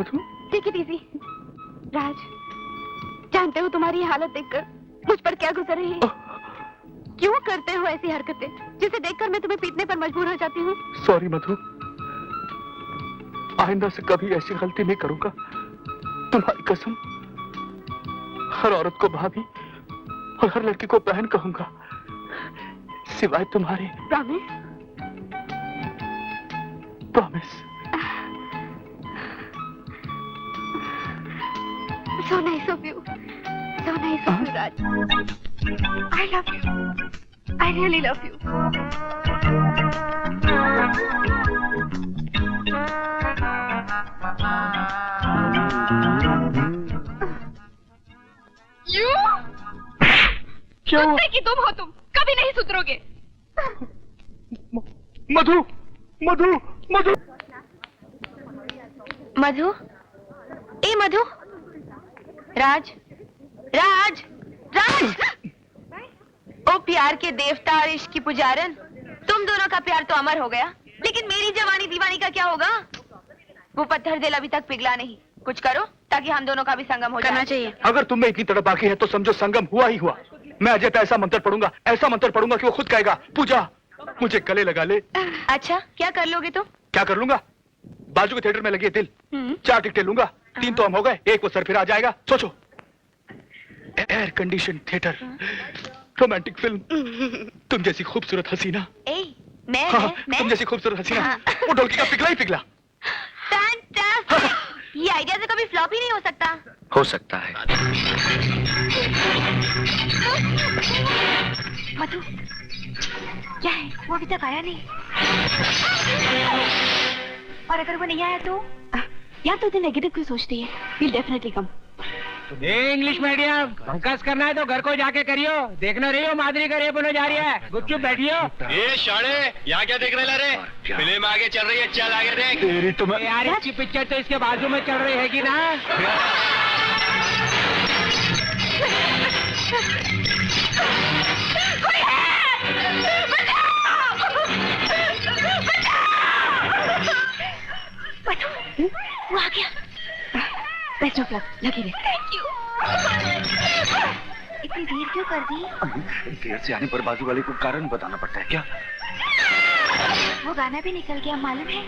Take it easy. राज, जानते हो तुम्हारी हालत देखकर मुझ पर क्या गुजर रही है। क्यों करते हो ऐसी हरकतें जिसे देखकर मैं तुम्हें पीटने पर मजबूर हो जाती हूँ। सॉरी मधु, आइंदा से कभी ऐसी गलती नहीं करूंगा। तुम्हारी कसम, हर औरत को भाभी और हर लड़की को बहन कहूंगा, सिवाय तुम्हारे। Promise? Promise. So nice of you. So nice of you, Raj. I love you. I really love you. You? क्या? कुत्ते की तुम हो तुम, कभी नहीं सुधरोगे। मधु, मधु, मधु, मधु, ए मधु, राज, राज, राज! ओ प्यार के देवता और इश्क की पुजारन, तुम दोनों का प्यार तो अमर हो गया, लेकिन मेरी जवानी दीवानी का क्या होगा? वो पत्थर दिल अभी तक पिघला नहीं। कुछ करो ताकि हम दोनों का भी संगम हो करना चाहिए। अगर तुम में इतनी तड़प बाकी है तो समझो संगम हुआ ही हुआ। मैं अजय पे ऐसा मंत्र पढ़ूंगा, ऐसा मंत्र पढ़ूंगा कि वो खुद कहेगा पूजा मुझे गले लगा ले। अच्छा, क्या कर लोगे तुम? क्या कर लूंगा? बाजू के थिएटर में लगी है दिल, 4 टिकटें लूंगा, 3 तो हम हो गए, एक वो सर फिर आ जाएगा। सोचो, air condition theatre, romantic film, तुम जैसी खूबसूरत हसीना। मैं तुम जैसी खूबसूरत हसीना, वो ढोलकी का पिघला ही पिघला। फैंटास्टिक! ये आइडिया से कभी फ्लॉप ही नहीं हो सकता। हो सकता है। मधु, क्या है? वो अभी तक आया नहीं। और अगर वो नहीं आया तो? या तो इतने नेगेटिव क्यों सोचती है? He'll definitely come. English medium Pankaj करना है तो घर को जाके करियो। देखना रही हो माधुरी का रेप होने जा रही है। गुपचुप बैठियो। ये शाणे, यहाँ क्या देख रहे रे? फिल्म आगे चल रही है, चल आगे देख। तेरी तो मैं... यार इसकी पिक्चर तो इसके बाजू में चल रही है कि ना? वो आ गया। बेस्ट ऑफ लक, लकी रहे। Thank you. इतनी देर क्यों कर दी? देर से आने पर बाजू वाले को कारण बताना पड़ता है क्या? वो गाना भी निकल गया, मालूम है?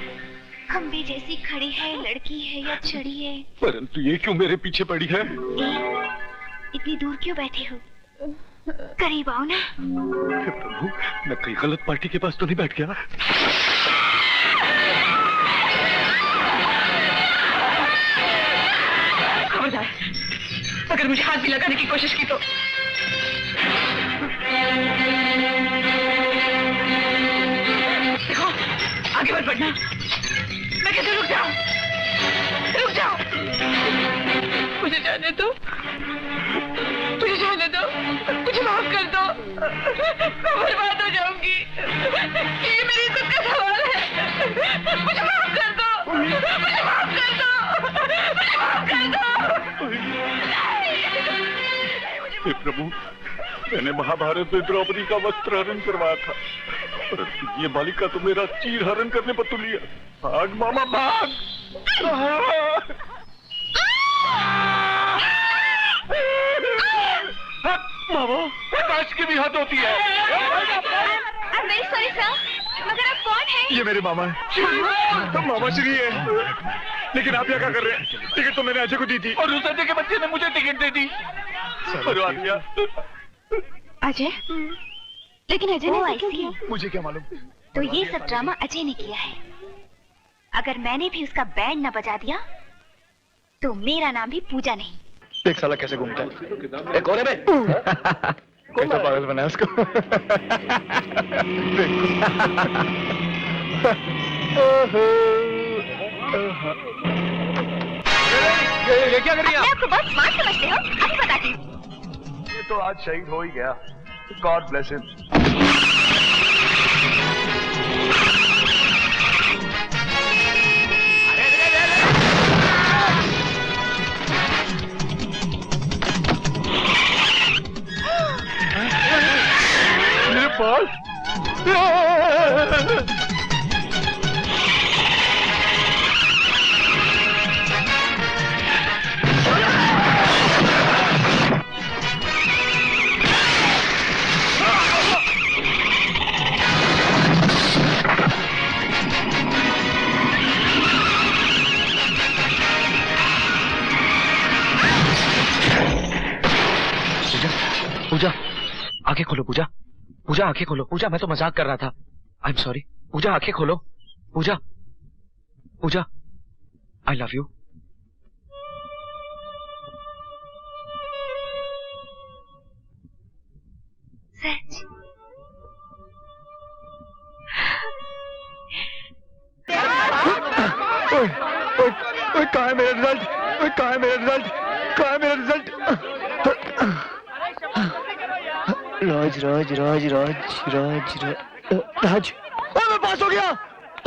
हम भी जैसी खड़ी है, लड़की है या छड़ी है। परंतु ये क्यों मेरे पीछे पड़ी है? इतनी दूर क्यों बैठे हो? करीब आओ ना। हे प्रभु, मैं कहीं गलत पार्टी के पास तो नहीं बैठ गया? खबरदार, अगर मुझे हाथ भी लगाने की कोशिश की तो। देखो, आगे मत बढ़ना। मैं कहती हूँ रुक जाओ, रुक जाओ। मुझे जाने दो, मुझे जाने दो, मुझे माफ कर दो। मैं बर्बाद हो जाऊंगी। ये मेरी इज्जत का सवाल है। मुझे माफ कर दो, मुझे माफ कर दो, मुझे माफ कर दो। हे प्रभु, मैंने महाभारत में द्रौपदी का वस्त्र हरण करवाया था, परंतु ये बालिका तो मेरा चीर हरण करने पर तुली है। भाग मामा भाग! मामा, काश की भी हद होती है। I'm very sorry sir, मगर आप कौन हैं? ये मेरे मामा है। तो मामा श्री है। लेकिन आप यहाँ क्या कर रहे हैं? टिकट तो मैंने अजय को दी थी और उस अजय के बच्चे ने मुझे टिकट दे दी। अजय? लेकिन अजय ने क्यों किया? मुझे क्या मालूम? तो ये सब ड्रामा अजय ने किया है। अगर मैंने भी उसका बैंड न बजा दिया तो मेरा नाम भी पूजा नहीं। देख साला कैसे घूमता है। एक और है कैसा पागल बनाया उसको। ये क्या कर रही है? अपने आपको बहुत स्मार्ट समझते हो? अभी बताती हूँ। ये तो आज शहीद हो ही गया। God bless him. मेरे पास आंखें खोलो पूजा, पूजा आंखें खोलो। पूजा मैं तो मजाक कर रहा था। I am sorry. पूजा आंखें खोलो। पूजा, पूजा आई लव यू। सच? कहाँ है मेरा रिजल्ट? कहाँ है मेरा रिजल्ट? कहाँ है मेरा रिजल्ट? राज राज राज राज राज राज, मैं पास हो गया।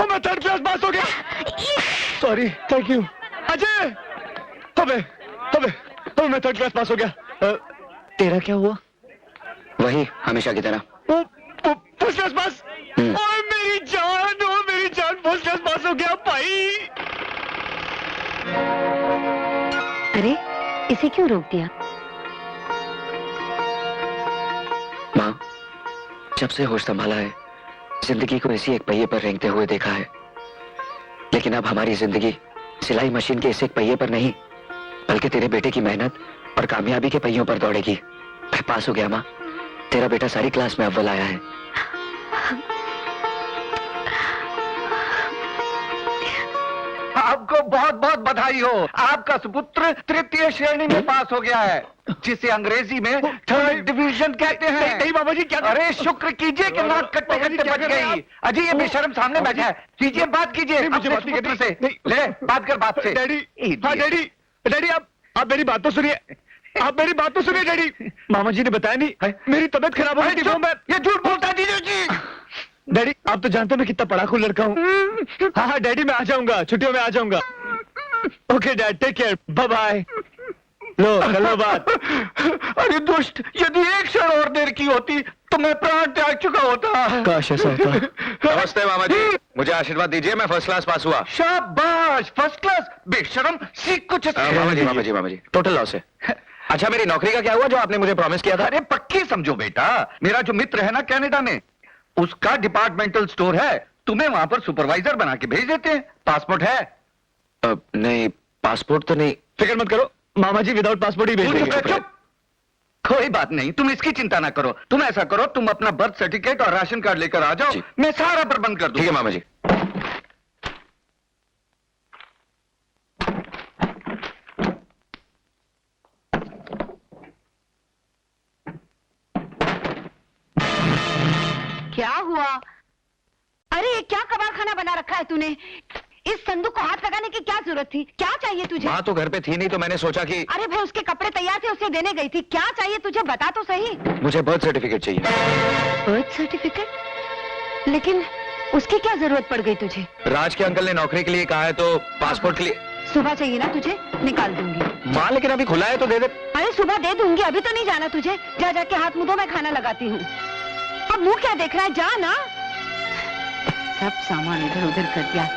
मैं थर्ड क्लास पास हो गया। Sorry, thank you Ajay. अबे अबे अबे मैं थर्ड क्लास पास हो गया। तेरा क्या हुआ? वही हमेशा की तरह। First class pass. ओए मेरी जान फर्स्ट क्लास पास हो गया भाई। अरे इसे क्यों रोक दिया? माँ, जब से होश संभाला है जिंदगी को इसी एक पहिए पर रेंगते हुए देखा है, लेकिन अब हमारी जिंदगी सिलाई मशीन के इस एक पहिए पर नहीं बल्कि तेरे बेटे की मेहनत और कामयाबी के पहियों पर दौड़ेगी। मैं पास हो गया माँ। तेरा बेटा सारी क्लास में अव्वल आया है। आपको बहुत बहुत बधाई हो। आपका सुपुत्र तृतीय श्रेणी में पास हो गया है, जिसे अंग्रेजी में थर्ड डिवीजन कहते हैं। नहीं बाबा जी, क्या? अरे शुक्र कीजिए कि नाक कटते कटते बच गई। अजी ये बेशर्म सामने बैठा है, कीजिए बात कीजिए। मुझे बात अपने नहीं करनी। सुपुत्र से ले बात कर बाप से। डैडी, हाँ डैडी, डैडी आप मेरी बात तो सुनिए। आप मेरी बात तो सुनिए डैडी। मामा जी ने बताया नहीं, मेरी तबीयत खराब हो गई थी। ये झूठ बोलता है जीजू जी। डैडी आप तो जानते हो मैं कितना पढ़ाकू लड़का हूँ। हाँ डैडी मैं आ जाऊंगा, छुट्टियों में आ जाऊंगा। Okay dad, take care, bye bye. लो कर लो बात। अरे दुष्ट, यदि एक क्षण और देर की होती तो मैं प्राण त्याग चुका होता। काश ऐसा होता। नमस्ते मामा जी, मुझे आशीर्वाद दीजिए, मैं फर्स्ट क्लास पास हुआ। शाबाश, फर्स्ट क्लास। बेशरम, सीख कुछ। मामा जी टोटल लॉस है। अच्छा मेरी नौकरी का क्या हुआ जो आपने मुझे प्रॉमिस किया था? अरे पक्की समझो बेटा, मेरा जो मित्र है ना कनाडा में, उसका डिपार्टमेंटल स्टोर है, तुम्हें वहां पर सुपरवाइजर बना के भेज देते हैं। पासपोर्ट है? नहीं, पासपोर्ट तो नहीं। फिक्र मत करो, मामा जी विदाउट पासपोर्ट ही भेज तू चुप देंगे। रह, चुप। कोई बात नहीं, तुम इसकी चिंता ना करो। तुम ऐसा करो, तुम अपना बर्थ सर्टिफिकेट और राशन कार्ड लेकर आ जाओ, जी। मैं सारा प्रबंध कर दूं। ठीक है मामा जी। क्या हुआ? अरे ये क्या कबाड़ खाना बना रखा है तूने? इस संदूक को हाथ लगाने की क्या जरूरत थी? क्या चाहिए तुझे? माँ तो घर पे थी नहीं तो मैंने सोचा कि अरे भाई उसके कपड़े तैयार थे, उसे देने गई थी। क्या चाहिए तुझे, बता तो सही। मुझे बर्थ सर्टिफिकेट चाहिए। Birth certificate? लेकिन उसकी क्या जरूरत पड़ गई तुझे? राज के अंकल ने नौकरी के लिए कहा है तो पासपोर्ट के लिए। सुबह चाहिए ना तुझे, निकाल दूंगी। माँ लेकिन अभी खुला है तो दे दे। अरे सुबह दे दूंगी, अभी तो नहीं जाना तुझे। जा जाके हाथ मुंह धो, मैं खाना लगाती हूँ। अब मुंह क्या देख रहा है, जा ना। सब सामान इधर उधर कर दिया।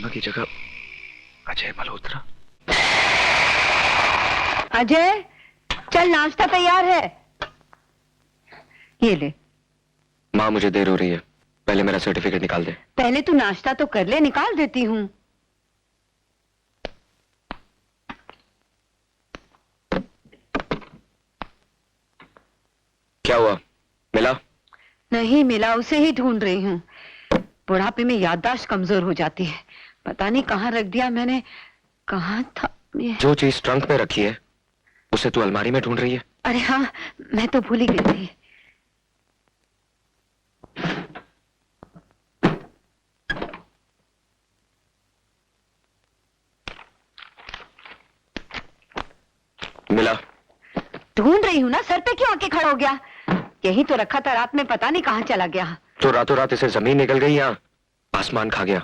शर्मा की जगह अजय मल्होत्रा। अजय, चल नाश्ता तैयार है। ये ले। माँ मुझे देर हो रही है, पहले मेरा सर्टिफिकेट निकाल दे। पहले तू नाश्ता तो कर ले, निकाल देती हूँ। क्या हुआ, मिला? नहीं मिला, उसे ही ढूंढ रही हूँ। बुढ़ापे में याददाश्त कमजोर हो जाती है। पता नहीं कहाँ रख दिया मैंने। कहाँ था ये? जो चीज ट्रंक में रखी है उसे तू अलमारी में ढूंढ रही है? अरे हाँ, मैं तो भूल ही गई थी। मिला? ढूंढ रही हूँ ना, सर पे क्यों आके खड़ा हो गया? यही तो रखा था रात में, पता नहीं कहाँ चला गया। तो रातों रात इसे जमीन निकल गई या आसमान खा गया?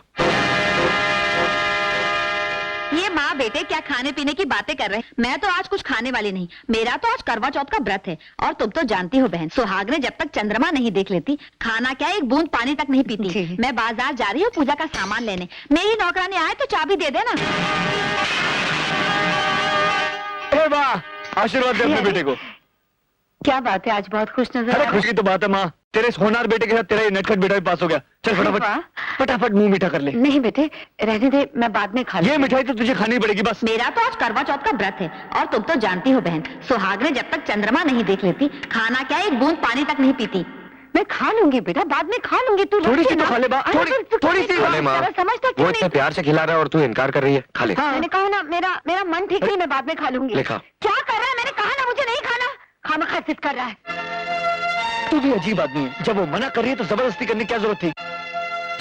ये माँ बेटे क्या खाने पीने की बातें कर रहे हैं। मैं तो आज कुछ खाने वाली नहीं। मेरा तो आज करवा चौथ का व्रत है। और तुम तो जानती हो बहन, सुहाग ने जब तक चंद्रमा नहीं देख लेती, खाना क्या एक बूंद पानी तक नहीं पीती। मैं बाजार जा रही हूँ पूजा का सामान लेने। मेरी नौकरानी आए तो चाबी दे देना। वाह, आशीर्वाद दे अपने बेटे को। क्या बात है, आज बहुत खुश नजर आ अरे रहा खुशी की तो बात है माँ, तेरे इस होनहार बेटे के साथ तेरा ये नटखट बेटा भी पास हो गया। चल वाह। फटाफट फटाफट मुंह मीठा कर ले। नहीं बेटे, रहने दे, मैं बाद में खा ये लूंगी। मिठाई तो तुझे खानी पड़ेगी बस। मेरा तो आज करवा चौथ का व्रत है। और तुम तो जानती हो बहन, सुहाग ने जब तक चंद्रमा नहीं देख लेती, खाना क्या एक बूंद पानी तक नहीं पीती। मैं खा लूंगी बेटा, बाद में खा लूंगी। तू थोड़ी रख सी के तो ना। खा ले बा, अरे थोड़ी सी खा ले माँ। समझता वो क्यों इतने नहीं? प्यार से खिला रहा है और तू इनकार कर रही है। खा ले। मैंने कहा ना, मेरा मन ठीक नहीं, मैं बाद में खा लूंगी। ले खा। क्या कर रहा है? मैंने कहा ना मुझे नहीं खाना। खामखा जिद कर रहा है। तू भी अजीब आदमी है, जब वो मना कर रही है तो जबरदस्ती करने की क्या जरूरत थी?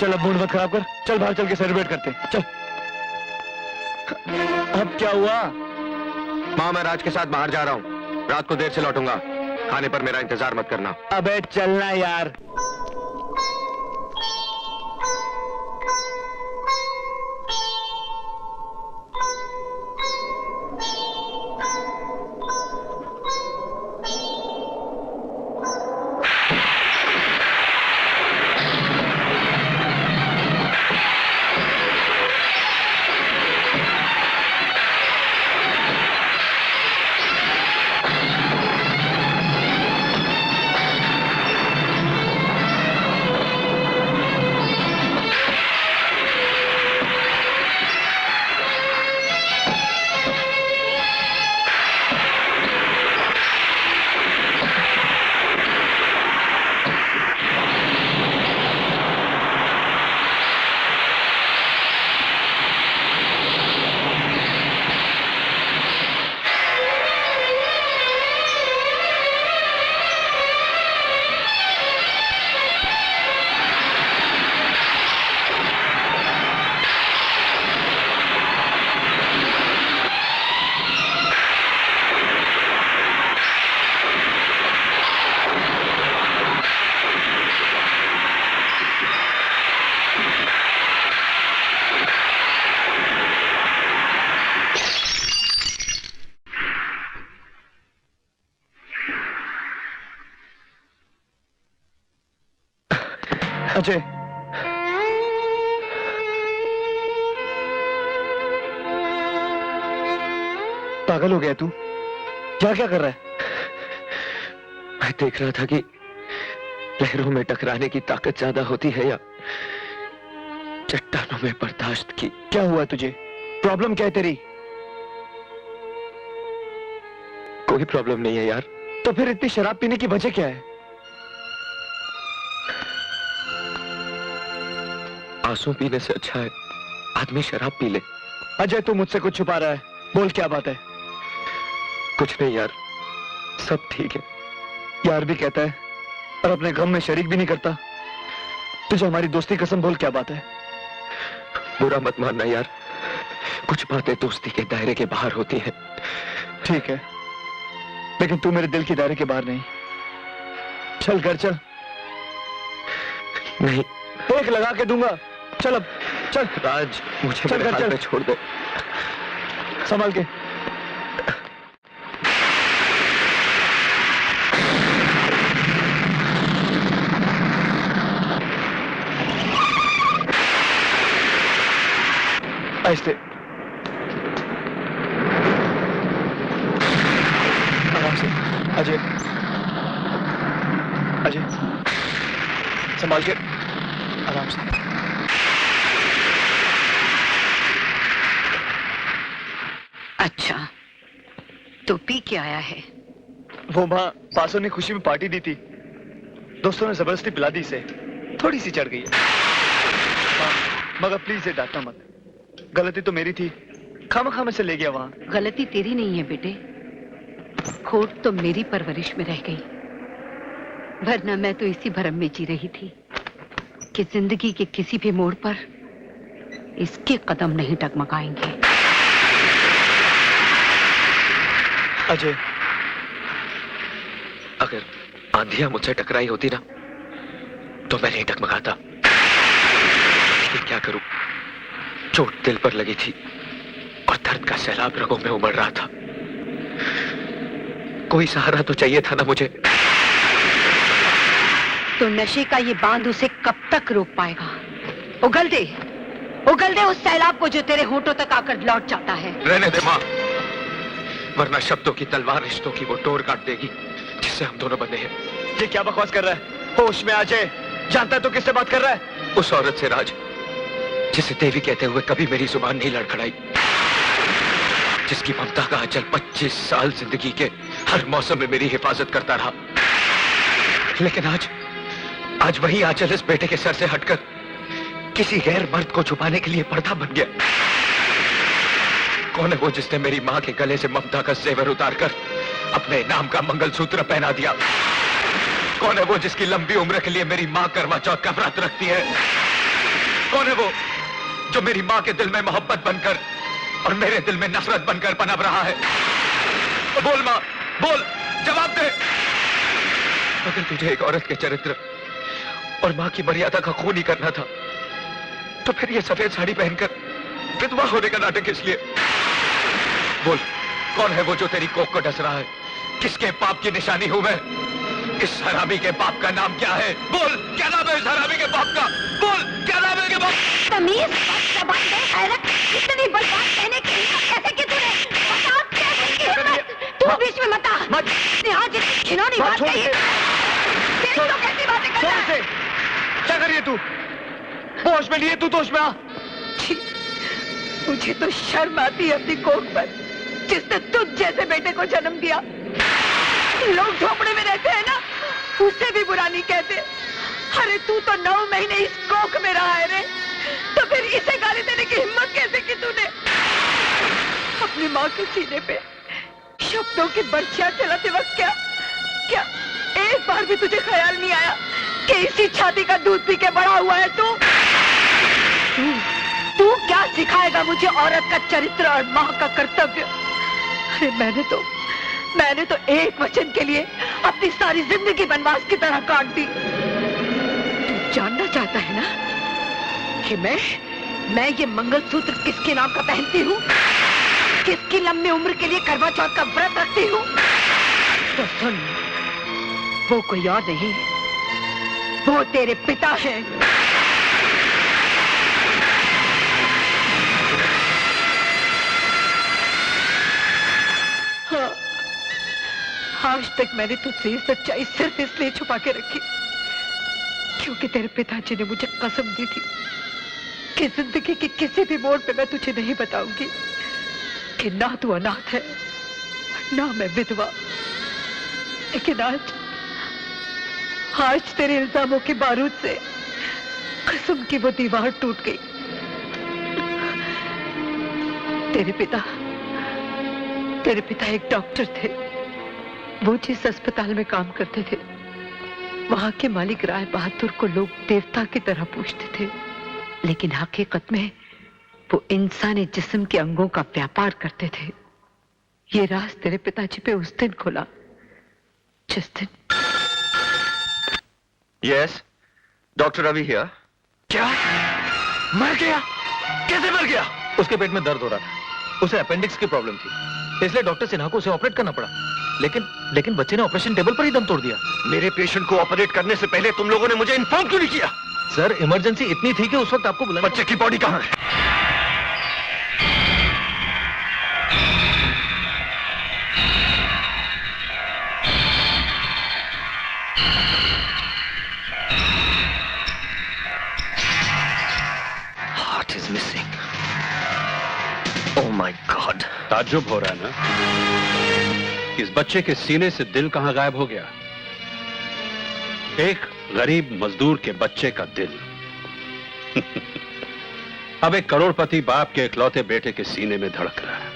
चल अब मूड मत खराब कर, चल बाहर चल के सेलिब्रेट करते हैं, चल। अब क्या हुआ? माँ मैं राज के साथ बाहर जा रहा हूँ, रात को देर से लौटूंगा। खाने पर मेरा इंतजार मत करना। अबे चलना यार। अजय, पागल हो गया तू? क्या क्या कर रहा है? मैं देख रहा था कि लहरों में टकराने की ताकत ज्यादा होती है या चट्टानों में बर्दाश्त की। क्या हुआ तुझे? प्रॉब्लम क्या है तेरी? कोई प्रॉब्लम नहीं है यार। तो फिर इतनी शराब पीने की वजह क्या है? आंसू पीने से अच्छा है आदमी शराब पी ले। अजय तू मुझसे कुछ छुपा रहा है, बोल क्या बात है? कुछ नहीं यार, सब ठीक है। यार भी कहता है और अपने गम में शरीक भी नहीं करता। तुझे हमारी दोस्ती कसम, बोल क्या बात है? बुरा मत मानना यार, कुछ बातें दोस्ती के दायरे के बाहर होती हैं। ठीक है, लेकिन तू मेरे दिल के दायरे के बाहर नहीं। चल घर चल। नहीं, एक लगा के दूंगा। चल अब चल। राज मुझे चल मेरे घर हाल चल। पे छोड़ दे। संभाल के। आहिस्ते, आराम से। अजय, अजय, संभाल के, आराम से। अच्छा, तो पी के आया है? वो माँ पासों ने खुशी में पार्टी दी थी, दोस्तों ने जबरदस्ती पिला दी इसे, थोड़ी सी चढ़ गई है। माँ, मगर प्लीज इसे डांटना मत, गलती तो मेरी थी, खामखा से ले गया वहां। गलती तेरी नहीं है बेटे, खोट तो मेरी परवरिश में रह गई, वरना मैं तो इसी भरम में जी रही थी कि जिंदगी के किसी भी मोड़ पर इसके कदम नहीं डगमगाएंगे। अजय, अगर आंधियां मुझसे टकराई होती ना तो मैं नहीं डगमगाता, लेकिन क्या करूं, चोट दिल पर लगी थी और दर्द का सैलाब रगों में उमड़ रहा था। कोई सहारा तो चाहिए था ना मुझे। तो नशे का ये बांध उसे कब तक रोक पाएगा? उगल दे उस सैलाब को जो तेरे होठों तक आकर लौट जाता है। रहने दे मां, वरना शब्दों की तलवार रिश्तों की वो डोर काट देगी जिससे हम दोनों बने हैं। ये क्या बकवास कर रहा है? होश में आ जाए, जानता है तो किससे बात कर रहा है? उस औरत से राज, जिसे देवी कहते हुए कभी मेरी जुबान नहीं लड़खड़ाई, जिसकी ममता का आंचल 25 साल जिंदगी के हर मौसम में मेरी हिफाजत करता रहा। लेकिन आज वही आंचल इस बेटे के सर से हटकर किसी गैर मर्द को छुपाने के लिए पर्दा बन गया। कौन है वो जिसने मेरी मां के गले से ममता का जेवर उतारकर अपने नाम का मंगलसूत्र पहना दिया? कौन है वो जिसकी लंबी उम्र के लिए मेरी मां करवा चौथ का व्रत रखती है? कौन है वो जो मेरी मां के दिल में मोहब्बत बनकर और मेरे दिल में नफरत बनकर पनप रहा है? बोल मां, बोल, जवाब दे। अगर तुझे एक औरत के चरित्र और मां की मर्यादा का खून ही करना था तो फिर ये सफेद साड़ी पहनकर विधवा होने का नाटक इसलिए? बोल, कौन है वो जो तेरी कोख को डस रहा है? किसके पाप की निशानी हूं मैं? इस हरामी के बाप का नाम क्या है? बोल, क्या नाम है इस हरामी के बाप का? बोल, क्या नाम है इनके बाप? तमीज, जबान दे, गैरत, इतनी बड़ी बात कहने के लिए कैसे कि तूने बता कैसे की हिम्मत? तू बीच में मत आ। यहाँ जितनी घिनौनी बात कही है, तेरी तो कैसी बातें कर रहा है? क्या कर रही है तू? होश में नहीं है तू, तो होश में आ। मुझे तो शर्म आती है अपनी कोख पर, जिसने तुझ जैसे बेटे को जन्म दिया। लोग झोपड़े में रहते हैं ना, उससे भी बुरा नहीं कहते। अरे तू तो 9 महीने इस कोख में रहा है रे, तो फिर इसे गाली देने की हिम्मत कैसे की तूने? अपनी माँ के सीने पे शब्दों की बर्छियां चलाते वक्त क्या एक बार भी तुझे ख्याल नहीं आया कि इसी छाती का दूध पी के बड़ा हुआ है तू? तू क्या सिखाएगा मुझे औरत का चरित्र और माँ का कर्तव्य? अरे मैंने तो एक वचन के लिए अपनी सारी जिंदगी वनवास की तरह काट दी। तू जानना चाहता है ना कि मैं ये मंगलसूत्र किसके नाम का पहनती हूँ, किसकी लंबी उम्र के लिए करवा चौथ का व्रत रखती हूँ? तो सुन, वो कोई और नहीं, वो तेरे पिता है। हाँ, आज तक मैंने तुझसे ये सच्चाई सिर्फ इसलिए छुपा के रखी क्योंकि तेरे पिताजी ने मुझे कसम दी थी कि जिंदगी के किसी भी मोड़ पे मैं तुझे नहीं बताऊंगी कि ना तू अनाथ है ना मैं विधवा। लेकिन आज तेरे इल्जामों के बारूद से कसम की वो दीवार टूट गई। तेरे पिता एक डॉक्टर थे। वो जिस अस्पताल में काम करते थे वहां के मालिक राय बहादुर को लोग देवता की तरह पूजते थे, लेकिन हकीकत में वो इंसानी जिस्म के अंगों का व्यापार करते थे। ये राज तेरे पिताजी पे उस दिन खुला जिस दिन। Yes, doctor Ravi here. क्या? मर गया? कैसे मर गया? उसके पेट में दर्द हो रहा था, उसे अपेंडिक्स की प्रॉब्लम थी, इसलिए डॉक्टर सिन्हा को उसे ऑपरेट करना पड़ा। लेकिन बच्चे ने ऑपरेशन टेबल पर ही दम तोड़ दिया। मेरे पेशेंट को ऑपरेट करने से पहले तुम लोगों ने मुझे इन्फॉर्म क्यों नहीं किया? सर, इमरजेंसी इतनी थी कि उस वक्त आपको बुलाना। बच्चे की बॉडी कहाँ है? Oh my God. ताज्जुब हो रहा है ना? इस बच्चे के सीने से दिल कहां गायब हो गया? एक गरीब मजदूर के बच्चे का दिल अब एक करोड़पति बाप के इकलौते बेटे के सीने में धड़क रहा है।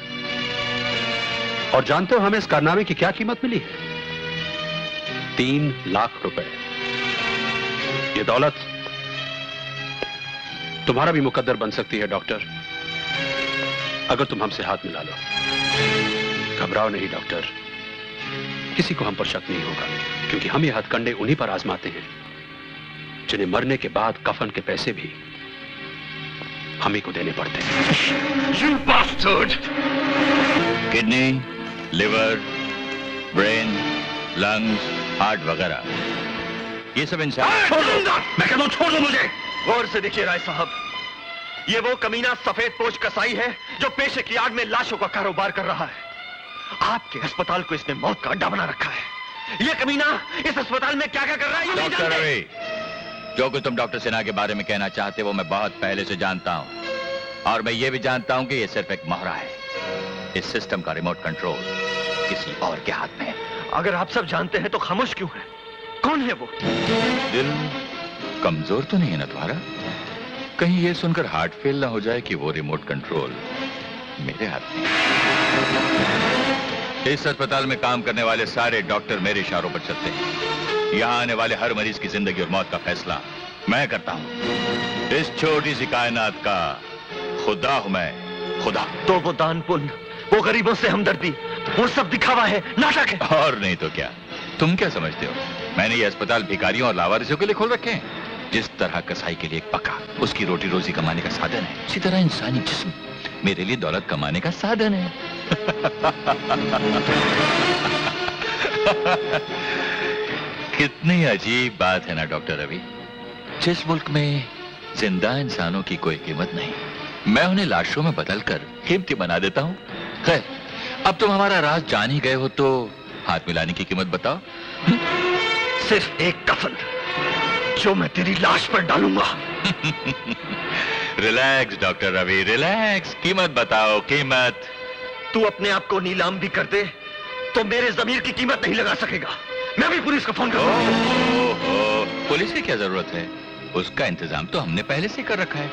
और जानते हो हमें इस कारनामे की क्या कीमत मिली है? 3 लाख रुपए। ये दौलत तुम्हारा भी मुकद्दर बन सकती है डॉक्टर, अगर तुम हमसे हाथ मिला लो। घबराओ नहीं डॉक्टर, किसी को हम पर शक नहीं होगा, क्योंकि हम ये हथकंडे उन्हीं पर आजमाते हैं जिन्हें मरने के बाद कफन के पैसे भी हम ही को देने पड़ते हैं। You bastard! Kidney, liver, brain, lungs, heart वगैरह, ये सब इंसान। मैं कहता हूं छोड़ दो मुझे। गौर से देखिए राय साहब, ये वो कमीना सफेद पोश कसाई है जो पेशे की आड़ में लाशों का कारोबार कर रहा है। आपके अस्पताल को इसने मौत का अड्डा बना रखा है। ये कमीना इस अस्पताल में क्या क्या कर रहा है ये नहीं डॉक्टर जानते। रवि, जो कुछ तुम डॉक्टर सिन्हा के बारे में कहना चाहते वो मैं बहुत पहले से जानता हूं, और मैं ये भी जानता हूं कि ये सिर्फ एक मोहरा है। इस सिस्टम का रिमोट कंट्रोल किसी और के हाथ में है। अगर आप सब जानते हैं तो खामोश क्यों है? कौन है वो? दिल कमजोर तो नहीं है ना तुम्हारा? कहीं ये सुनकर हार्ट फेल ना हो जाए कि वो रिमोट कंट्रोल मेरे हाथ में। इस अस्पताल में काम करने वाले सारे डॉक्टर मेरे इशारों पर चलते हैं। यहाँ आने वाले हर मरीज की जिंदगी और मौत का फैसला मैं करता हूँ। इस छोटी सी कायनात का खुदा हूं मैं, खुदा। तो वो दान पुण्य, वो गरीबों से हमदर्दी, वो सब दिखावा है, नाटक है। और नहीं तो क्या? तुम क्या समझते हो मैंने ये अस्पताल भिखारियों और लावारिसों के लिए खोल रखे हैं? जिस तरह कसाई के लिए एक पका उसकी रोटी रोजी कमाने का साधन है, इसी तरह इंसानी जिस्म मेरे लिए दौलत कमाने का साधन है। कितनी अजीब बात है ना डॉक्टर रवि। जिस मुल्क में जिंदा इंसानों की कोई कीमत नहीं, मैं उन्हें लाशों में बदलकर कीमती बना देता हूं। खैर, अब तुम हमारा राज जान ही गए हो तो हाथ मिलाने की कीमत बताओ। सिर्फ एक कफन जो मैं तेरी लाश पर डालूंगा। Relax doctor Ravi, relax. कीमत बताओ, कीमत। तू अपने आप को नीलाम भी कर दे तो मेरे जमीर की कीमत नहीं लगा सकेगा। मैं भी पुलिस को फोन करूंगा। पुलिस की क्या जरूरत है? उसका इंतजाम तो हमने पहले से कर रखा है।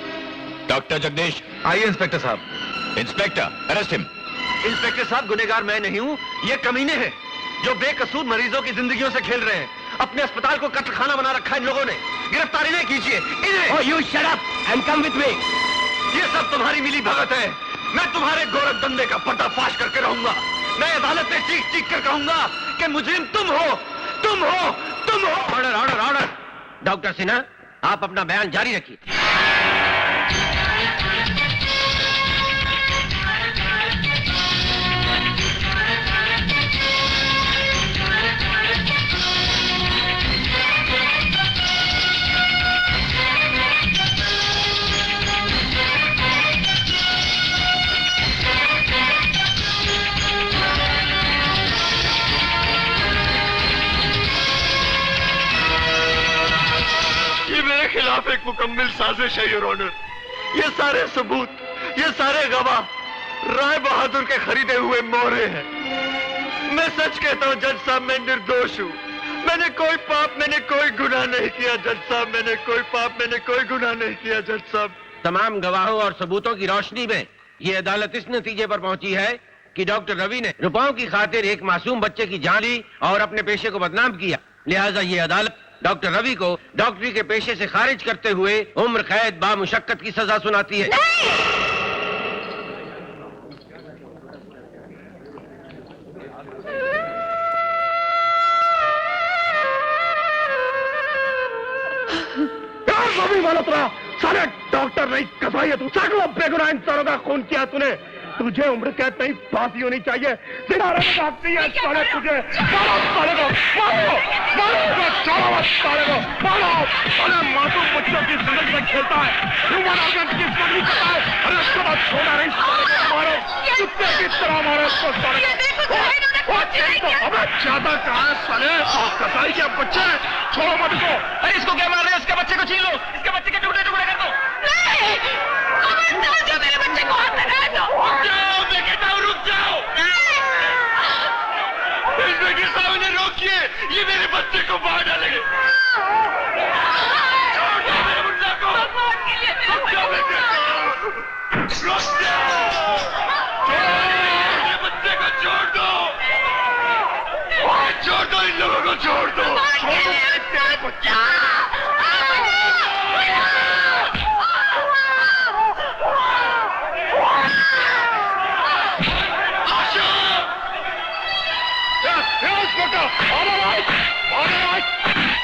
डॉक्टर जगदीश। आइए इंस्पेक्टर साहब। Inspector, arrest him. इंस्पेक्टर साहब, गुनेगार मैं नहीं हूँ, ये कमीने हैं जो बेकसूर मरीजों की जिंदगियों से खेल रहे हैं। अपने अस्पताल को कत्लखाना बना रखा है इन लोगों ने। गिरफ्तारी नहीं कीजिए इन्हें। You shut up and come with me. ये सब तुम्हारी मिली भगत है। मैं तुम्हारे गोरख धंधे का पर्दाफाश करके रहूंगा। मैं अदालत में चीख चीख कर कहूंगा कि मुजरिम तुम हो, तुम हो, तुम हो। Order order order. Doctor Sinha, आप अपना बयान जारी रखिए। खिलाफ एक मुकम्मल साजिश है योर ऑनर। ये सारे सबूत, ये सारे गवाह राय बहादुर के खरीदे हुए मोहरे हैं। मैं सच कहता हूँ जज साहब, मैं निर्दोष हूँ। मैंने कोई पाप, मैंने कोई गुनाह नहीं किया जज साहब। मैंने कोई पाप, मैंने कोई गुनाह नहीं किया जज साहब। तमाम गवाहों और सबूतों की रोशनी में ये अदालत इस नतीजे पर पहुंची है कि डॉक्टर रवि ने रुपयों की खातिर एक मासूम बच्चे की जान ली और अपने पेशे को बदनाम किया। लिहाजा ये अदालत डॉक्टर रवि को डॉक्टरी के पेशे से खारिज करते हुए उम्र कैद बामुशक्कत की सजा सुनाती है। सारे डॉक्टर नहीं कसाई है तू। सैकड़ों बेगुनाह इंसानों का खून किया तूने। तुझे उम्र कैद नहीं, फांसी होनी चाहिए। तुझे मारो मासूम बच्चों की जिंदगी में खेलता है, ह्यूमन ऑर्गन की स्मगलिंग करता है। अरे उसके बाद छोड़ा नहीं, मारो कुत्ते की तरह मारो उसको। अबे ज्यादा कहा है साले, कसाई के बच्चे, छोड़ो मत इसको। अरे इसको क्या मार रहे हो? इसके बच्चे को छीन लो, इसके बच्चे के टुकड़े टुकड़े कर दो। नहीं, मेरे बच्चे को हाथ लगा दो। Yes, Doctor! All right! All right!